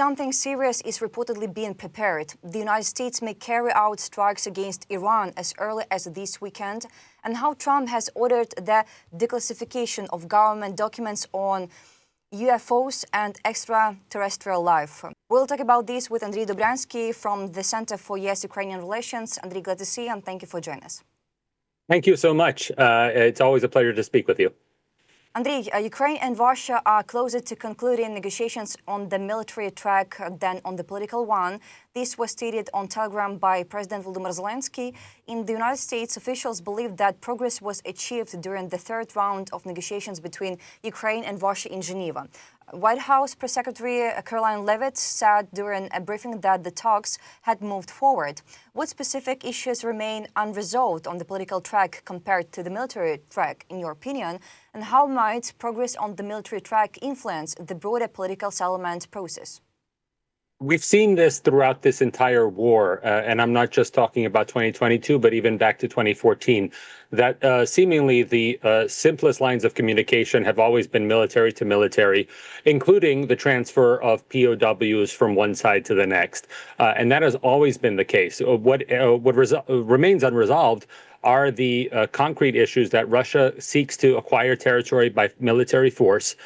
Something serious is reportedly being prepared. The United States may carry out strikes against Iran as early as this weekend, and how Trump has ordered the declassification of government documents on UFOs and extraterrestrial life. We'll talk about this with Andriy Dobriansky from the Center for US-Ukrainian Relations. Andriy, glad to see you, and thank you for joining us. Thank you so much. It's always a pleasure to speak with you. Andriy, Ukraine and Russia are closer to concluding negotiations on the military track than on the political one. This was stated on Telegram by President Volodymyr Zelensky. In the United States, officials believe that progress was achieved during the third round of negotiations between Ukraine and Russia in Geneva. White House Press Secretary Caroline Leavitt said during a briefing that the talks had moved forward. What specific issues remain unresolved on the political track compared to the military track, in your opinion? And how might progress on the military track influence the broader political settlement process? We've seen this throughout this entire war, and I'm not just talking about 2022, but even back to 2014, that seemingly the simplest lines of communication have always been military to military, including the transfer of POWs from one side to the next. And that has always been the case. What remains unresolved are the concrete issues that Russia seeks to acquire territory by military force,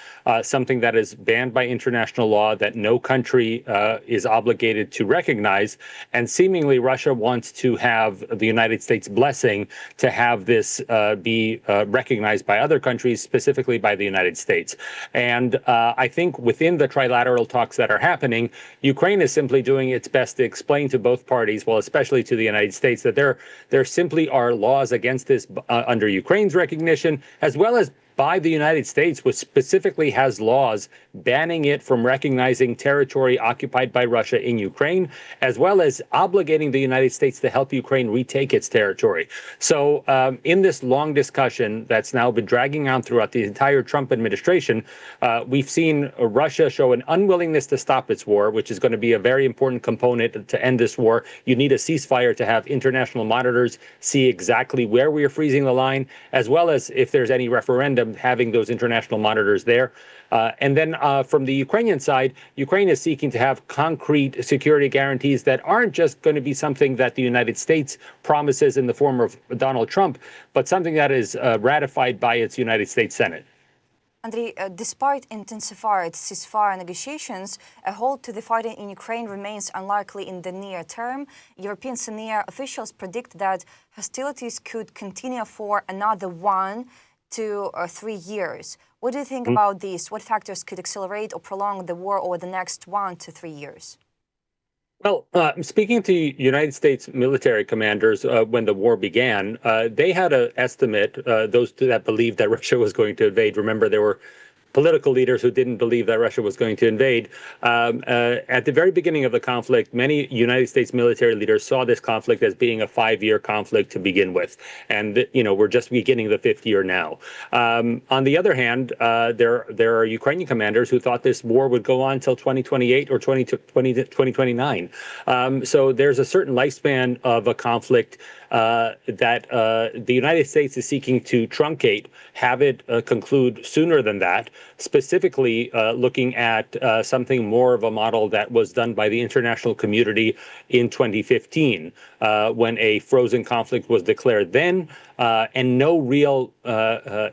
something that is banned by international law, that no country is obligated to recognize. And seemingly Russia wants to have the United States' blessing to have this be recognized by other countries, specifically by the United States. And I think within the trilateral talks that are happening, Ukraine is simply doing its best to explain to both parties, well, especially to the United States, that there simply are laws against this under Ukraine's recognition, as well as by the United States, which specifically has laws banning it from recognizing territory occupied by Russia in Ukraine, as well as obligating the United States to help Ukraine retake its territory. So in this long discussion that's now been dragging on throughout the entire Trump administration, we've seen Russia show an unwillingness to stop its war, which is going to be a very important component to end this war. You need a ceasefire to have international monitors see exactly where we are freezing the line, as well as if there's any referendum, having those international monitors there. And then from the Ukrainian side, Ukraine is seeking to have concrete security guarantees that aren't just going to be something that the United States promises in the form of Donald Trump, but something that is ratified by its United States Senate. Andriy, despite intensified ceasefire negotiations, a halt to the fighting in Ukraine remains unlikely in the near term. European senior officials predict that hostilities could continue for another 1 to 3 years. What do you think about this? What factors could accelerate or prolong the war over the next 1 to 3 years? Well, speaking to United States military commanders when the war began, they had an estimate, those that believed that Russia was going to invade. Remember, there were political leaders who didn't believe that Russia was going to invade. At the very beginning of the conflict, many United States military leaders saw this conflict as being a 5-year conflict to begin with. And, we're just beginning the 5th year now. On the other hand, there are Ukrainian commanders who thought this war would go on until 2028 or 2029. So there's a certain lifespan of a conflict that the United States is seeking to truncate, have it conclude sooner than that, specifically looking at something more of a model that was done by the international community in 2015, when a frozen conflict was declared then, and no real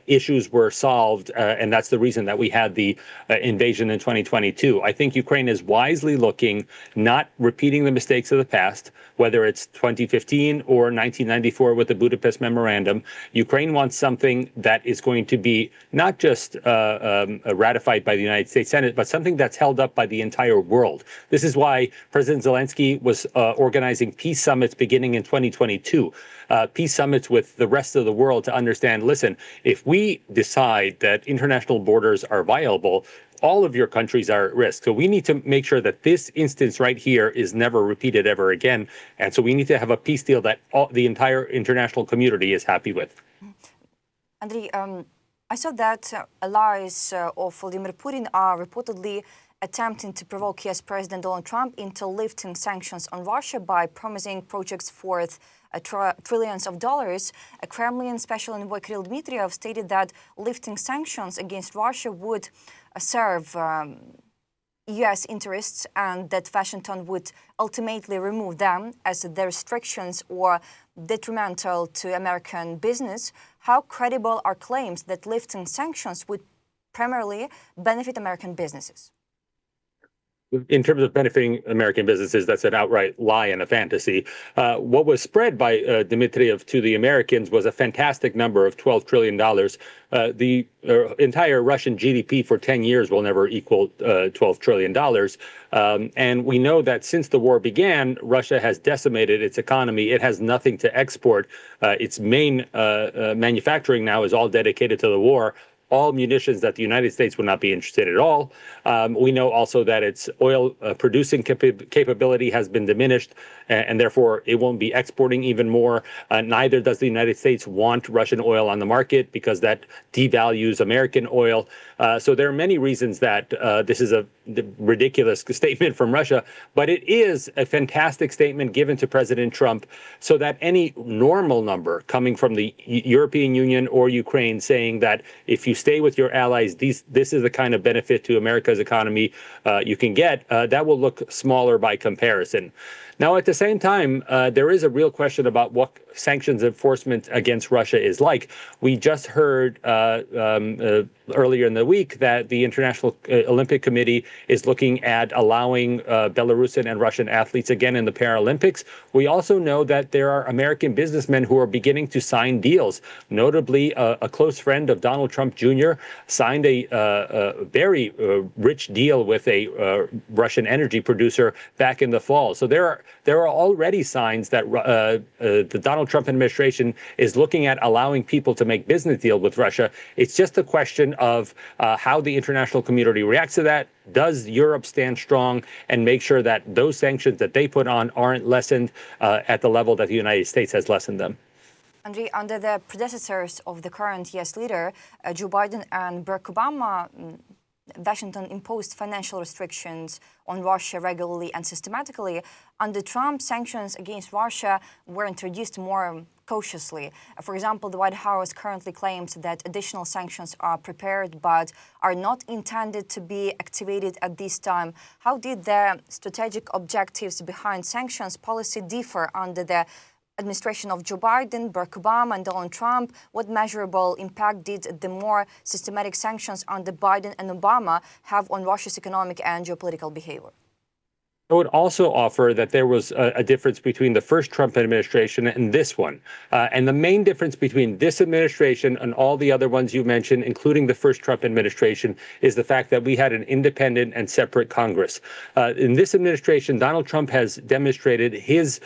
issues were solved, and that's the reason that we had the invasion in 2022. I think Ukraine is wisely looking, not repeating the mistakes of the past, whether it's 2015 or 1994 with the Budapest Memorandum. Ukraine wants something that is going to be not just ratified by the United States Senate, but something that's held up by the entire world. This is why President Zelensky was organizing peace summits beginning in 2022, peace summits with the rest of the world to understand, listen, if we decide that international borders are viable, all of your countries are at risk. So we need to make sure that this instance right here is never repeated ever again. And so we need to have a peace deal that the entire international community is happy with. Andriy, I saw that allies of Vladimir Putin are reportedly attempting to provoke US President Donald Trump into lifting sanctions on Russia by promising projects worth trillions of dollars. A Kremlin special envoy Kirill Dmitriev stated that lifting sanctions against Russia would serve US interests and that Washington would ultimately remove them as the restrictions or detrimental to American business, how credible are claims that lifting sanctions would primarily benefit American businesses? In terms of benefiting American businesses, that's an outright lie and a fantasy. What was spread by Dmitriev to the Americans was a fantastic number of $12 trillion. The entire Russian GDP for 10 years will never equal $12 trillion. And we know that since the war began, Russia has decimated its economy. It has nothing to export. Its main manufacturing now is all dedicated to the war. All munitions that the United States would not be interested in at all. We know also that its oil producing capability has been diminished, and therefore it won't be exporting even more. Neither does the United States want Russian oil on the market because that devalues American oil. So there are many reasons that this is a ridiculous statement from Russia, but it is a fantastic statement given to President Trump so that any normal number coming from the European Union or Ukraine saying that if you stay with your allies, this is the kind of benefit to America's economy you can get, that will look smaller by comparison. Now, at the same time, there is a real question about what sanctions enforcement against Russia is like. We just heard earlier in the week that the International Olympic Committee is looking at allowing Belarusian and Russian athletes again in the Paralympics. We also know that there are American businessmen who are beginning to sign deals. Notably, a close friend of Donald Trump Jr. signed a very rich deal with a Russian energy producer back in the fall. So there are already signs that the Donald Trump administration is looking at allowing people to make business deals with Russia. It's just a question of how the international community reacts to that. Does Europe stand strong and make sure that those sanctions that they put on aren't lessened at the level that the United States has lessened them? Andriy, under the predecessors of the current US leader, Joe Biden and Barack Obama, Washington imposed financial restrictions on Russia regularly and systematically. Under Trump, sanctions against Russia were introduced more cautiously. For example, the White House currently claims that additional sanctions are prepared but are not intended to be activated at this time. How did the strategic objectives behind sanctions policy differ under the administration of Joe Biden, Barack Obama, and Donald Trump? What measurable impact did the more systematic sanctions under Biden and Obama have on Russia's economic and geopolitical behavior? I would also offer that there was a difference between the first Trump administration and this one. And the main difference between this administration and all the other ones you mentioned, including the first Trump administration, is the fact that we had an independent and separate Congress. In this administration, Donald Trump has demonstrated his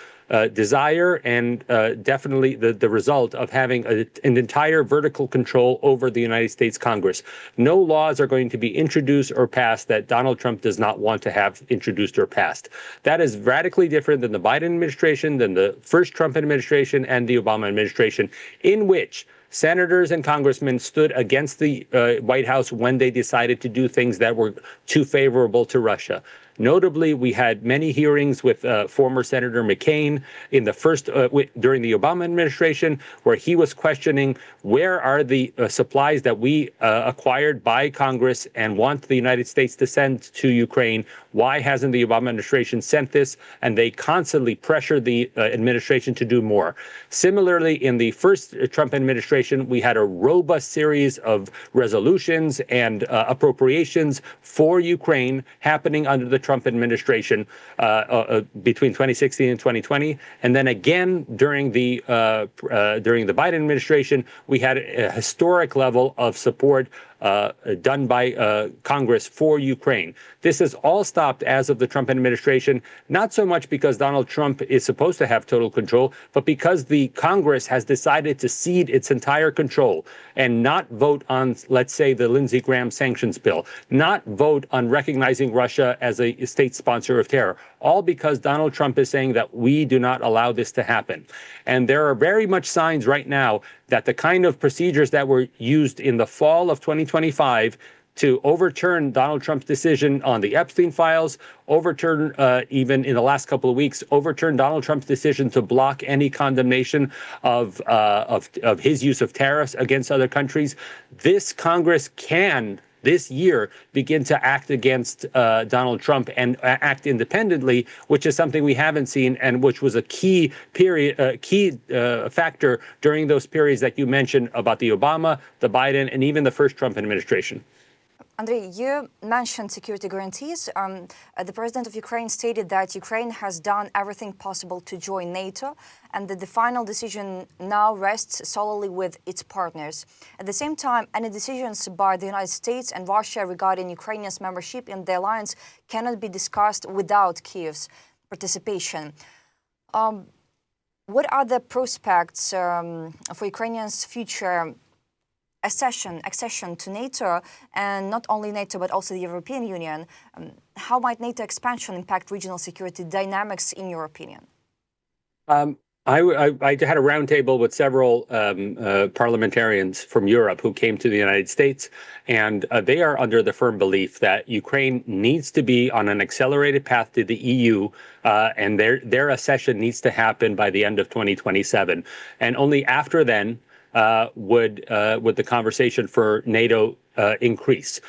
desire and definitely the result of having an entire vertical control over the United States Congress. No laws are going to be introduced or passed that Donald Trump does not want to have introduced or passed. That is radically different than the Biden administration, than the first Trump administration and the Obama administration, in which senators and congressmen stood against the White House when they decided to do things that were too favorable to Russia. Notably, we had many hearings with former Senator McCain in the first during the Obama administration, where he was questioning where are the supplies that we acquired by Congress and want the United States to send to Ukraine. Why hasn't the Obama administration sent this? And they constantly pressured the administration to do more. Similarly, in the first Trump administration, we had a robust series of resolutions and appropriations for Ukraine happening under the Trump administration between 2016 and 2020, and then again during the Biden administration, we had a historic level of support done by Congress for Ukraine. This has all stopped as of the Trump administration, not so much because Donald Trump is supposed to have total control, but because the Congress has decided to cede its entire control and not vote on, let's say, the Lindsey Graham sanctions bill, not vote on recognizing Russia as a state sponsor of terror, all because Donald Trump is saying that we do not allow this to happen. And there are very much signs right now that the kind of procedures that were used in the fall of 2025 to overturn Donald Trump's decision on the Epstein files, overturn even in the last couple of weeks, overturn Donald Trump's decision to block any condemnation of his use of tariffs against other countries. This Congress can this year begin to act against Donald Trump and act independently, which is something we haven't seen, and which was a key factor during those periods that you mentioned about the Obama, the Biden, and even the first Trump administration. Andriy, you mentioned security guarantees. The president of Ukraine stated that Ukraine has done everything possible to join NATO and that the final decision now rests solely with its partners. At the same time, any decisions by the United States and Russia regarding Ukraine's membership in the alliance cannot be discussed without Kyiv's participation. What are the prospects for Ukrainians' future accession to NATO, and not only NATO but also the European Union? How might NATO expansion impact regional security dynamics, in your opinion? I had a roundtable with several parliamentarians from Europe who came to the United States, and they are under the firm belief that Ukraine needs to be on an accelerated path to the EU, and their accession needs to happen by the end of 2027, and only after then would the conversation for NATO increase.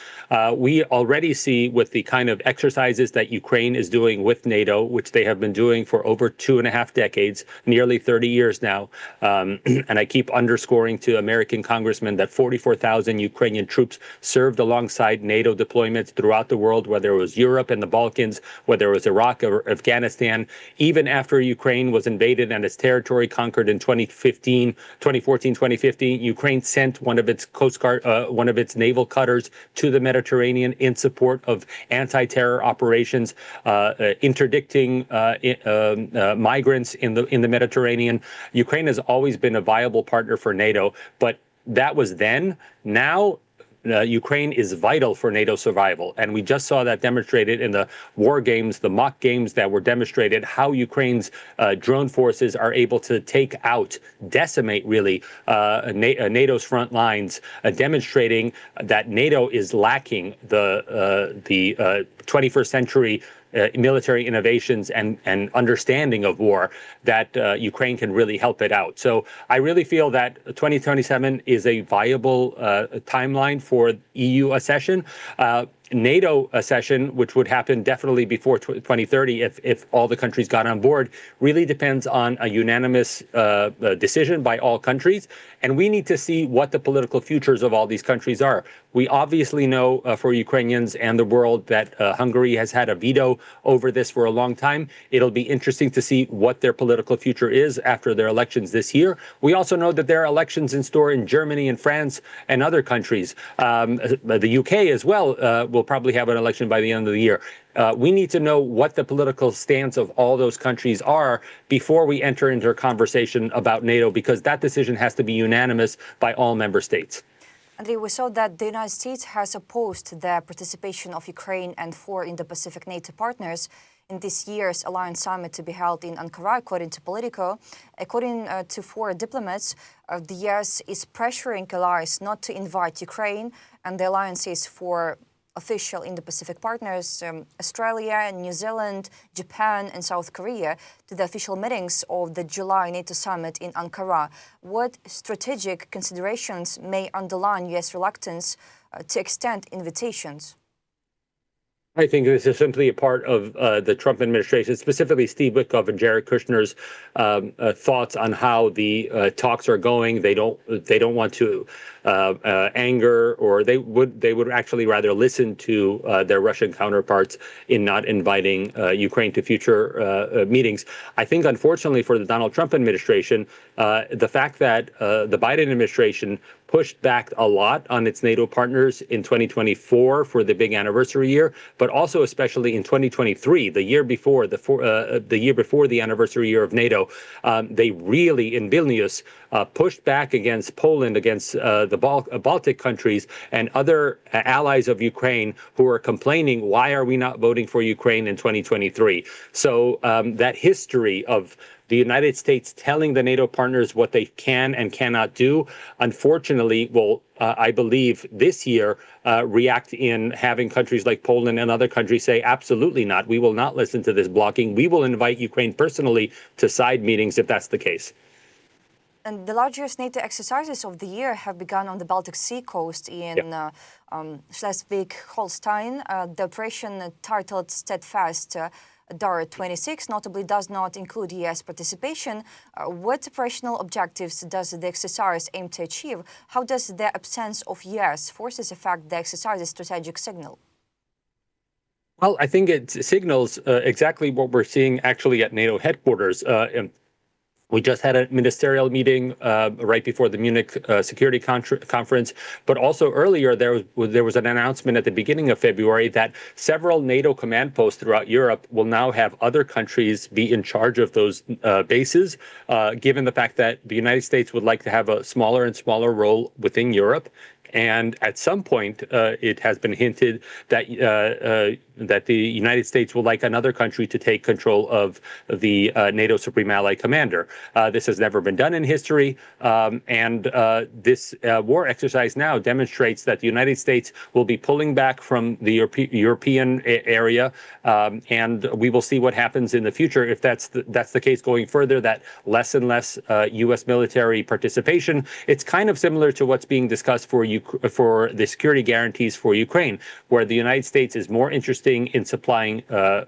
We already see with the kind of exercises that Ukraine is doing with NATO, which they have been doing for over 2.5 decades, nearly 30 years now. And I keep underscoring to American congressmen that 44,000 Ukrainian troops served alongside NATO deployments throughout the world, whether it was Europe and the Balkans, whether it was Iraq or Afghanistan. Even after Ukraine was invaded and its territory conquered in 2014, 2015, Ukraine sent one of its Coast Guard, one of its naval cutters to the Mediterranean in support of anti-terror operations, interdicting migrants in the Mediterranean. Ukraine has always been a viable partner for NATO, but that was then. Now, Ukraine is vital for NATO survival. And we just saw that demonstrated in the war games, the mock games that were demonstrated, how Ukraine's drone forces are able to take out, decimate really, NATO's front lines, demonstrating that NATO is lacking the 21st century military innovations and understanding of war that Ukraine can really help it out. So I really feel that 2027 is a viable timeline for EU accession. NATO accession, which would happen definitely before 2030 if all the countries got on board, really depends on a unanimous decision by all countries. And we need to see what the political futures of all these countries are. We obviously know for Ukrainians and the world that Hungary has had a veto over this for a long time. It'll be interesting to see what their political future is after their elections this year. We also know that there are elections in store in Germany and France and other countries. The UK as well will probably have an election by the end of the year. We need to know what the political stance of all those countries are before we enter into a conversation about NATO, because that decision has to be unanimous by all member states. Andriy, we saw that the United States has opposed the participation of Ukraine and 4 Indo-Pacific NATO partners in this year's Alliance Summit to be held in Ankara, according to Politico. According to 4 diplomats, the US is pressuring allies not to invite Ukraine, and the alliance is for official Indo-Pacific partners, Australia, New Zealand, Japan, and South Korea, to the official meetings of the July NATO summit in Ankara. What strategic considerations may underline US reluctance to extend invitations? I think this is simply a part of the Trump administration, specifically Steve Witkoff and Jared Kushner's thoughts on how the talks are going. They don't want to anger, or they would actually rather listen to their Russian counterparts in not inviting Ukraine to future meetings. I think, unfortunately, for the Donald Trump administration, the fact that the Biden administration pushed back a lot on its NATO partners in 2024 for the big anniversary year, but also especially in 2023, the year before the anniversary year of NATO, they really in Vilnius pushed back against Poland, against the Baltic countries and other allies of Ukraine who are complaining, why are we not voting for Ukraine in 2023? So that history of the United States telling the NATO partners what they can and cannot do, unfortunately, will, I believe, this year react in having countries like Poland and other countries say, absolutely not. We will not listen to this blocking. We will invite Ukraine personally to side meetings if that's the case. And the largest NATO exercises of the year have begun on the Baltic Sea coast in Schleswig-Holstein. The operation, titled Steadfast Dar 26, notably does not include US participation. What operational objectives does the exercise aim to achieve? How does the absence of US forces affect the exercise's strategic signal? Well, I think it signals exactly what we're seeing actually at NATO headquarters. We just had a ministerial meeting right before the Munich Security Conference, but also earlier there was an announcement at the beginning of February that several NATO command posts throughout Europe will now have other countries be in charge of those bases, given the fact that the United States would like to have a smaller and smaller role within Europe. And at some point, it has been hinted that that the United States will like another country to take control of the NATO Supreme Allied Commander. This has never been done in history, and this war exercise now demonstrates that the United States will be pulling back from the European area, and we will see what happens in the future if that's the case going further. That less and less U.S. military participation. It's kind of similar to what's being discussed for the security guarantees for Ukraine, where the United States is more interested in supplying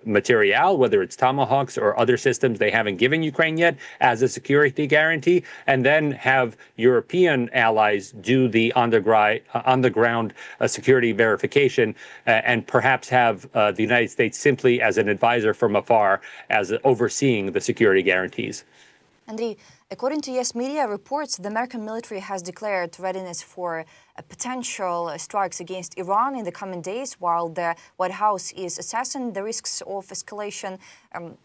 material, whether it's Tomahawks or other systems they haven't given Ukraine yet, as a security guarantee, and then have European allies do the on-the-ground security verification, and perhaps have the United States simply as an advisor from afar, as overseeing the security guarantees. Andriy, according to US media reports, the American military has declared readiness for potential strikes against Iran in the coming days, while the White House is assessing the risks of escalation.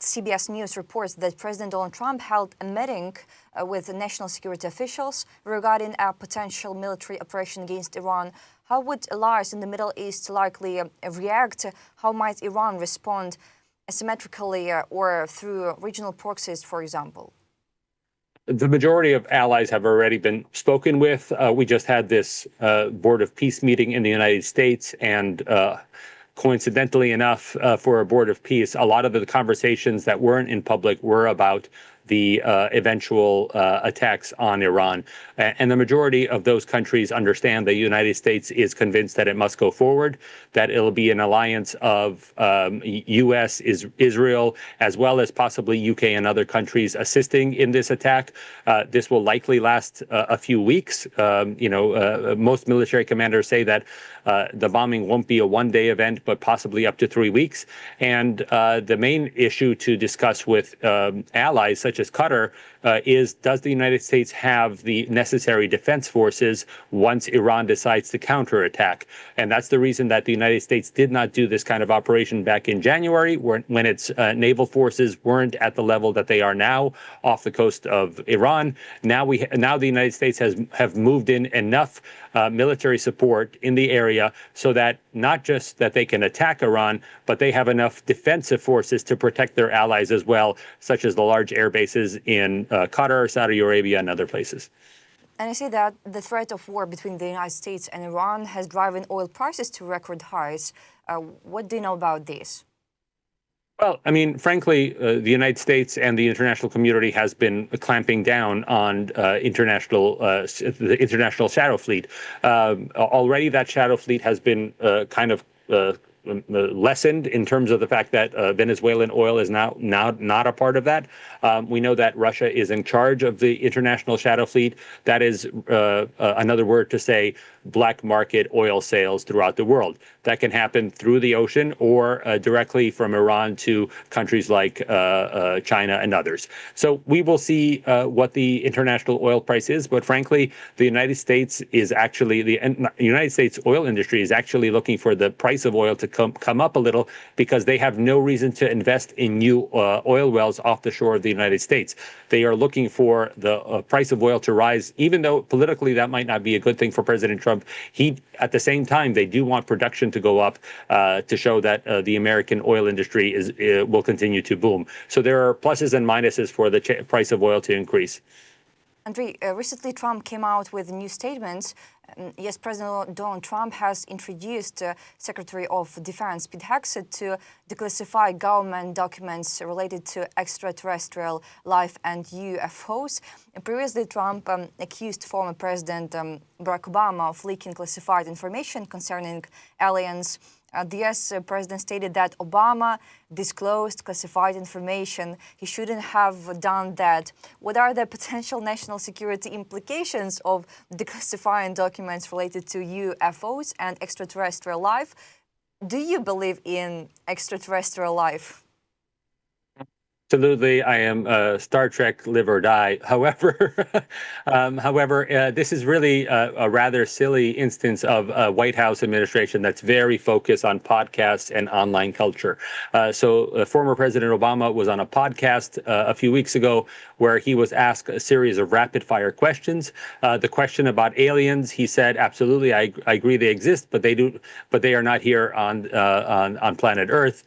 CBS News reports that President Donald Trump held a meeting with national security officials regarding a potential military operation against Iran. How would allies in the Middle East likely react? How might Iran respond asymmetrically or through regional proxies, for example? The majority of allies have already been spoken with. We just had this Board of Peace meeting in the United States, and coincidentally enough, for a Board of Peace, a lot of the conversations that weren't in public were about the eventual attacks on Iran. And the majority of those countries understand the United States is convinced that it must go forward, that it'll be an alliance of U.S., Israel, as well as possibly UK and other countries assisting in this attack. This will likely last a few weeks. Most military commanders say that the bombing won't be a one-day event, but possibly up to 3 weeks. And the main issue to discuss with allies such as Qatar is, does the United States have the necessary defense forces once Iran decides to counterattack? And that's the reason that the United States did not do this kind of operation back in January, when its naval forces weren't at the level that they are now off the coast of Iran. Now the United States have moved in enough military support in the area so that not just that they can attack Iran, but they have enough defensive forces to protect their allies as well, such as the large air bases in Qatar, Saudi Arabia, and other places. And I see that the threat of war between the United States and Iran has driven oil prices to record highs. What do you know about this? Well, I mean, frankly, the United States and the international community has been clamping down on the international shadow fleet. Already, that shadow fleet has been kind of lessened in terms of the fact that Venezuelan oil is now not a part of that. We know that Russia is in charge of the international shadow fleet. That is another word to say black market oil sales throughout the world. That can happen through the ocean or directly from Iran to countries like China and others. So we will see what the international oil price is. But frankly, the United States is actually, the United States oil industry is actually looking for the price of oil to come up a little, because they have no reason to invest in new oil wells off the shore of the United States. They are looking for the price of oil to rise, even though politically that might not be a good thing for President Trump. At the same time, they do want production to go up to show that the American oil industry will continue to boom. So there are pluses and minuses for the price of oil to increase. Andriy, recently Trump came out with new statements. Yes, President Donald Trump has introduced Secretary of Defense Pete Hegseth to declassify government documents related to extraterrestrial life and UFOs. Previously, Trump accused former President Barack Obama of leaking classified information concerning aliens. The US president stated that Obama disclosed classified information. He shouldn't have done that. What are the potential national security implications of declassifying documents related to UFOs and extraterrestrial life? Do you believe in extraterrestrial life? Absolutely, I am Star Trek, live or die. However, this is really a rather silly instance of a White House administration that's very focused on podcasts and online culture. Former President Obama was on a podcast a few weeks ago where he was asked a series of rapid-fire questions. The question about aliens, he said, "Absolutely, I agree they exist, but they are not here on planet Earth."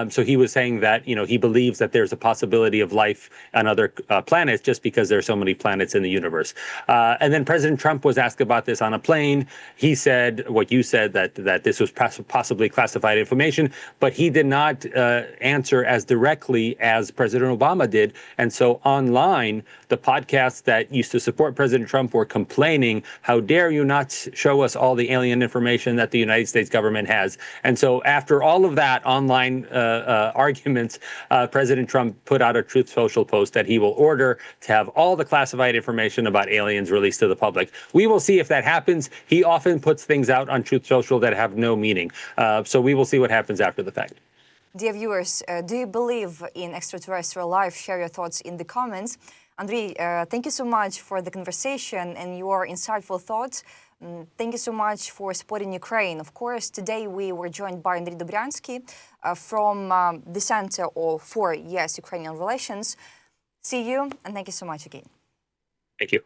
So he was saying that he believes that there's a possibility of life on other planets just because there are so many planets in the universe. And then President Trump was asked about this on a plane. He said what you said, that this was possibly classified information, but he did not answer as directly as President Obama did. And so online, the podcasts that used to support President Trump were complaining, "How dare you not show us all the alien information that the United States government has?" And so after all of that online arguments, President Trump put out a Truth Social post that he will order to have all the classified information about aliens released to the public. We will see if that happens. He often puts things out on Truth Social that have no meaning. So we will see what happens after the fact. Dear viewers, do you believe in extraterrestrial life? Share your thoughts in the comments. Andriy, thank you so much for the conversation and your insightful thoughts. Thank you so much for supporting Ukraine. Of course, today we were joined by Andriy Dobriansky from the Center for US-Ukrainian Relations. See you, and thank you so much again. Thank you.